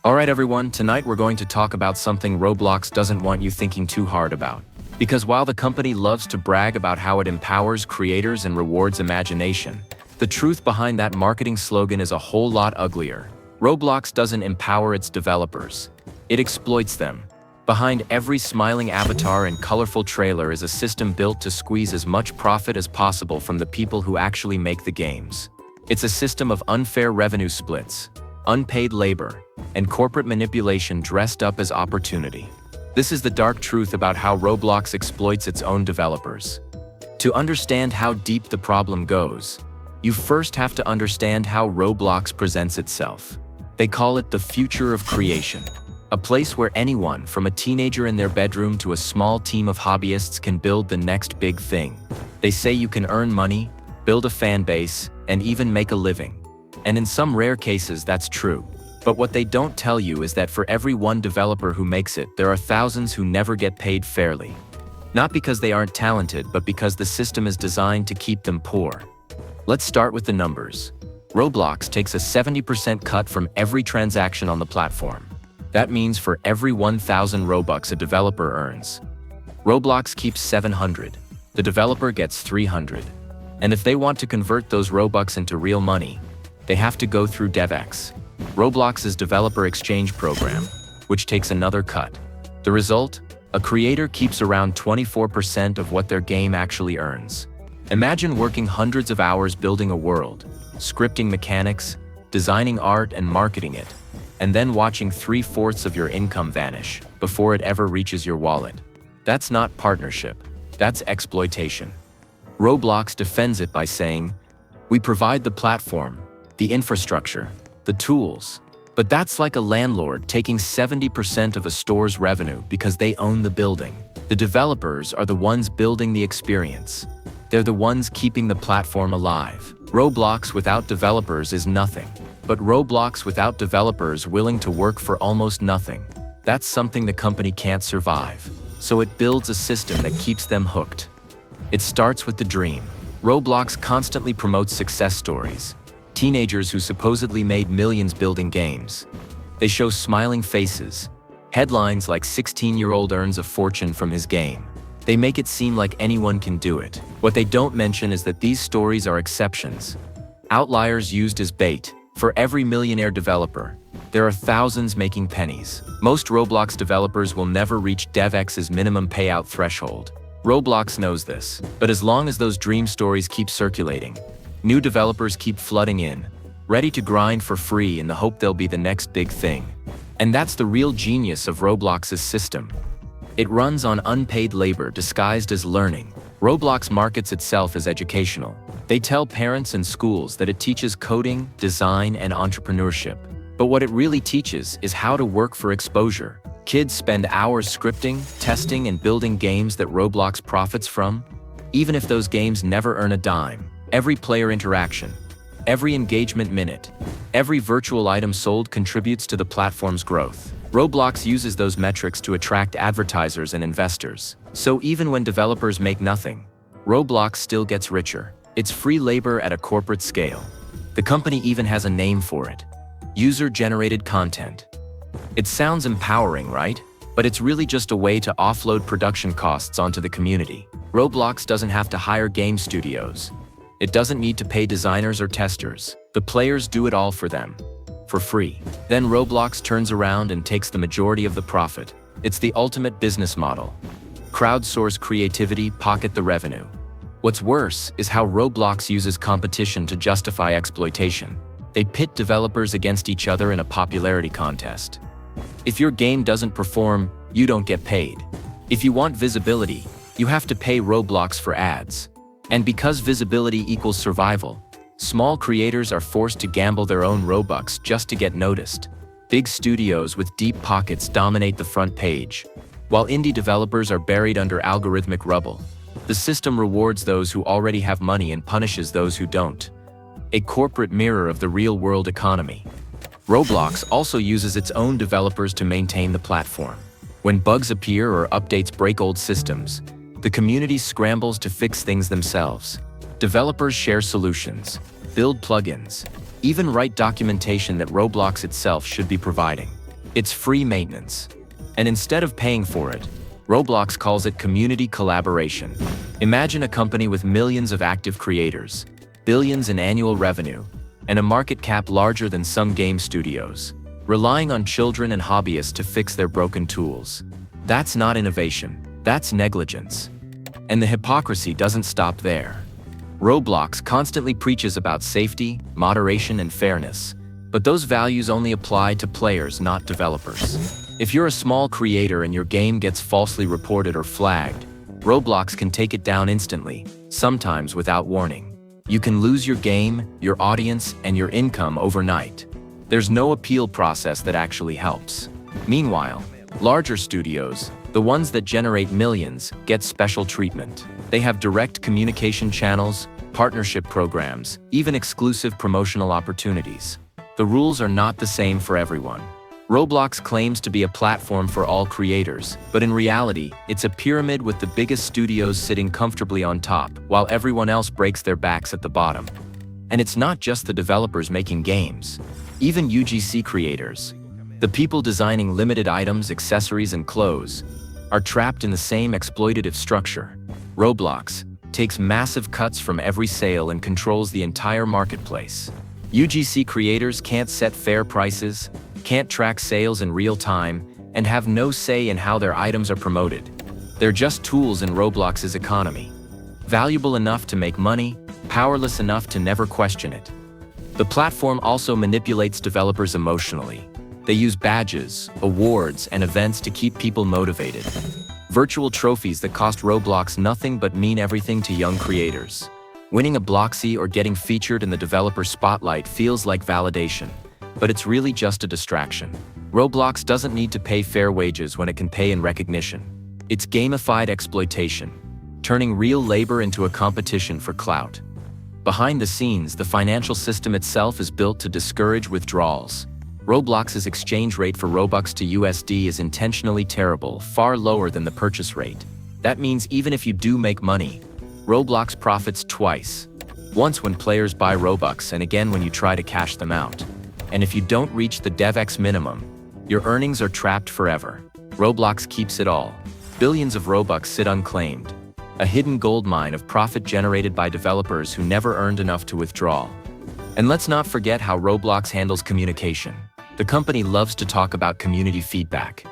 Alright everyone, tonight we're going to talk about something Roblox doesn't want you thinking too hard about. Because while the company loves to brag about how it empowers creators and rewards imagination, the truth behind that marketing slogan is a whole lot uglier. Roblox doesn't empower its developers. It exploits them. Behind every smiling avatar and colorful trailer is a system built to squeeze as much profit as possible from the people who actually make the games. It's a system of unfair revenue splits, unpaid labor, and corporate manipulation dressed up as opportunity. This is the dark truth about how Roblox exploits its own developers. To understand how deep the problem goes, you first have to understand how Roblox presents itself. They call it the future of creation, a place where anyone, from a teenager in their bedroom to a small team of hobbyists, can build the next big thing. They say you can earn money, build a fan base, and even make a living. And in some rare cases, that's true. But what they don't tell you is that for every one developer who makes it, there are thousands who never get paid fairly. Not because they aren't talented, but because the system is designed to keep them poor. Let's start with the numbers. Roblox takes a 70% cut from every transaction on the platform. That means for every 1,000 Robux a developer earns, Roblox keeps 700. The developer gets 300. And if they want to convert those Robux into real money, they have to go through DevEx, Roblox's developer exchange program, which takes another cut. The result? A creator keeps around 24% of what their game actually earns. Imagine working hundreds of hours building a world, scripting mechanics, designing art and marketing it, and then watching 3/4 of your income vanish before it ever reaches your wallet. That's not partnership, that's exploitation. Roblox defends it by saying, "We provide the platform, the infrastructure, the tools." But that's like a landlord taking 70% of a store's revenue because they own the building. The developers are the ones building the experience. They're the ones keeping the platform alive. Roblox without developers is nothing. But Roblox without developers willing to work for almost nothing, that's something the company can't survive. So it builds a system that keeps them hooked. It starts with the dream. Roblox constantly promotes success stories. Teenagers who supposedly made millions building games. They show smiling faces. Headlines like 16-year-old earns a fortune from his game. They make it seem like anyone can do it. What they don't mention is that these stories are exceptions. Outliers used as bait. For every millionaire developer, there are thousands making pennies. Most Roblox developers will never reach DevEx's minimum payout threshold. Roblox knows this. But as long as those dream stories keep circulating, new developers keep flooding in, ready to grind for free in the hope they'll be the next big thing. And that's the real genius of Roblox's system. It runs on unpaid labor disguised as learning. Roblox markets itself as educational. They tell parents and schools that it teaches coding, design, and entrepreneurship. But what it really teaches is how to work for exposure. Kids spend hours scripting, testing, and building games that Roblox profits from. Even if those games never earn a dime, every player interaction, every engagement minute, every virtual item sold contributes to the platform's growth. Roblox uses those metrics to attract advertisers and investors. So even when developers make nothing, Roblox still gets richer. It's free labor at a corporate scale. The company even has a name for it: user-generated content. It sounds empowering, right? But it's really just a way to offload production costs onto the community. Roblox doesn't have to hire game studios. It doesn't need to pay designers or testers. The players do it all for them, for free. Then Roblox turns around and takes the majority of the profit. It's the ultimate business model. Crowdsource creativity, pocket the revenue. What's worse is how Roblox uses competition to justify exploitation. They pit developers against each other in a popularity contest. If your game doesn't perform, you don't get paid. If you want visibility, you have to pay Roblox for ads. And because visibility equals survival, small creators are forced to gamble their own Robux just to get noticed. Big studios with deep pockets dominate the front page, while indie developers are buried under algorithmic rubble. The system rewards those who already have money and punishes those who don't. A corporate mirror of the real-world economy. Roblox also uses its own developers to maintain the platform. When bugs appear or updates break old systems, the community scrambles to fix things themselves. Developers share solutions, build plugins, even write documentation that Roblox itself should be providing. It's free maintenance. And instead of paying for it, Roblox calls it community collaboration. Imagine a company with millions of active creators, billions in annual revenue, and a market cap larger than some game studios, relying on children and hobbyists to fix their broken tools. That's not innovation, that's negligence. And the hypocrisy doesn't stop there. Roblox constantly preaches about safety, moderation, and fairness, but those values only apply to players, not developers. If you're a small creator and your game gets falsely reported or flagged, Roblox can take it down instantly, sometimes without warning. You can lose your game, your audience, and your income overnight. There's no appeal process that actually helps. Meanwhile, larger studios, the ones that generate millions, get special treatment. They have direct communication channels, partnership programs, even exclusive promotional opportunities. The rules are not the same for everyone. Roblox claims to be a platform for all creators, but in reality, it's a pyramid with the biggest studios sitting comfortably on top, while everyone else breaks their backs at the bottom. And it's not just the developers making games. Even UGC creators, the people designing limited items, accessories, and clothes, are trapped in the same exploitative structure. Roblox takes massive cuts from every sale and controls the entire marketplace. UGC creators can't set fair prices, can't track sales in real time, and have no say in how their items are promoted. They're just tools in Roblox's economy. Valuable enough to make money, powerless enough to never question it. The platform also manipulates developers emotionally. They use badges, awards, and events to keep people motivated. Virtual trophies that cost Roblox nothing but mean everything to young creators. Winning a Bloxy or getting featured in the developer spotlight feels like validation, but it's really just a distraction. Roblox doesn't need to pay fair wages when it can pay in recognition. It's gamified exploitation, turning real labor into a competition for clout. Behind the scenes, the financial system itself is built to discourage withdrawals. Roblox's exchange rate for Robux to USD is intentionally terrible, far lower than the purchase rate. That means even if you do make money, Roblox profits twice. Once when players buy Robux and again when you try to cash them out. And if you don't reach the DevX minimum, your earnings are trapped forever. Roblox keeps it all. Billions of Robux sit unclaimed. A hidden goldmine of profit generated by developers who never earned enough to withdraw. And let's not forget how Roblox handles communication. The company loves to talk about community feedback.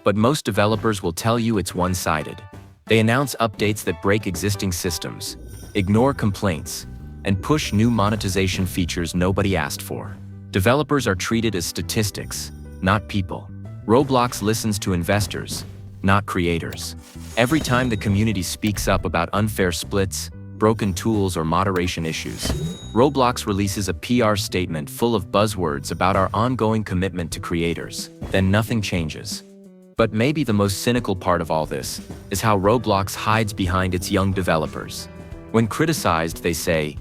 But most developers will tell you it's one-sided. They announce updates that break existing systems, ignore complaints, and push new monetization features nobody asked for. Developers are treated as statistics, not people. Roblox listens to investors, not creators. Every time the community speaks up about unfair splits, broken tools, or moderation issues, Roblox releases a PR statement full of buzzwords about our ongoing commitment to creators. Then nothing changes. But maybe the most cynical part of all this is how Roblox hides behind its young developers. When criticized, they say,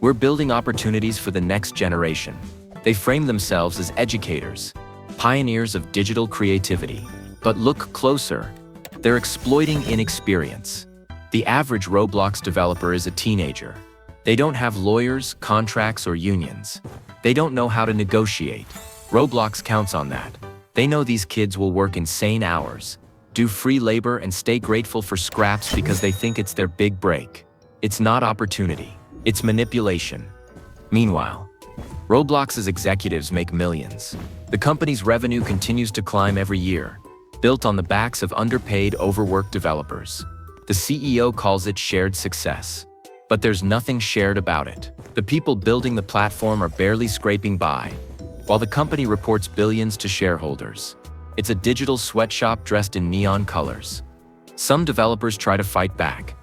"We're building opportunities for the next generation." They frame themselves as educators, pioneers of digital creativity. But look closer. They're exploiting inexperience. The average Roblox developer is a teenager. They don't have lawyers, contracts, or unions. They don't know how to negotiate. Roblox counts on that. They know these kids will work insane hours, do free labor, and stay grateful for scraps because they think it's their big break. It's not opportunity, it's manipulation. Meanwhile, Roblox's executives make millions. The company's revenue continues to climb every year, built on the backs of underpaid, overworked developers. The CEO calls it shared success. But there's nothing shared about it. The people building the platform are barely scraping by, while the company reports billions to shareholders. It's a digital sweatshop dressed in neon colors. Some developers try to fight back.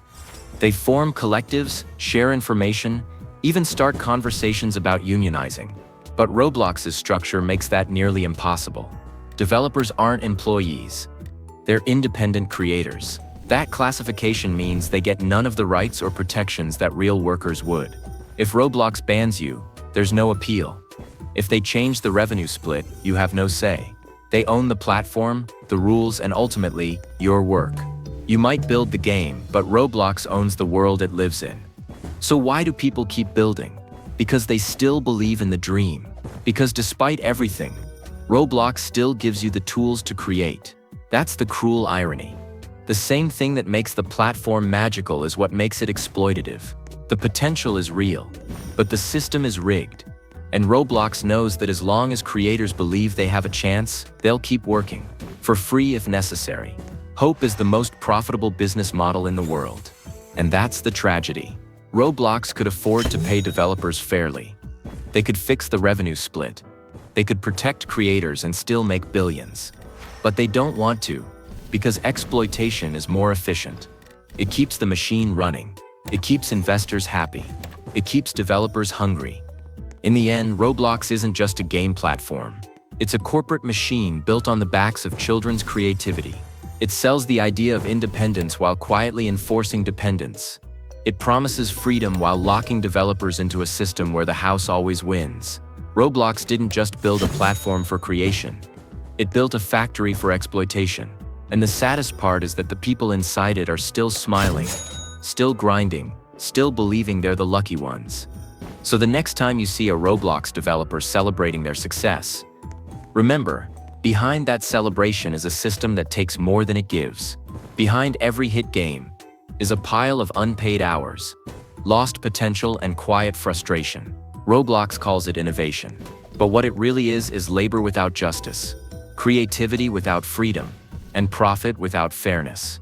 They form collectives, share information, even start conversations about unionizing. But Roblox's structure makes that nearly impossible. Developers aren't employees. They're independent creators. That classification means they get none of the rights or protections that real workers would. If Roblox bans you, there's no appeal. If they change the revenue split, you have no say. They own the platform, the rules, and ultimately, your work. You might build the game, but Roblox owns the world it lives in. So why do people keep building? Because they still believe in the dream. Because despite everything, Roblox still gives you the tools to create. That's the cruel irony. The same thing that makes the platform magical is what makes it exploitative. The potential is real, but the system is rigged. And Roblox knows that as long as creators believe they have a chance, they'll keep working, for free if necessary. Hope is the most profitable business model in the world. And that's the tragedy. Roblox could afford to pay developers fairly. They could fix the revenue split. They could protect creators and still make billions. But they don't want to, because exploitation is more efficient. It keeps the machine running. It keeps investors happy. It keeps developers hungry. In the end, Roblox isn't just a game platform. It's a corporate machine built on the backs of children's creativity. It sells the idea of independence while quietly enforcing dependence. It promises freedom while locking developers into a system where the house always wins. Roblox didn't just build a platform for creation. It built a factory for exploitation. And the saddest part is that the people inside it are still smiling, still grinding, still believing they're the lucky ones. So the next time you see a Roblox developer celebrating their success, remember, behind that celebration is a system that takes more than it gives. Behind every hit game is a pile of unpaid hours, lost potential, and quiet frustration. Roblox calls it innovation. But what it really is labor without justice, creativity without freedom, and profit without fairness.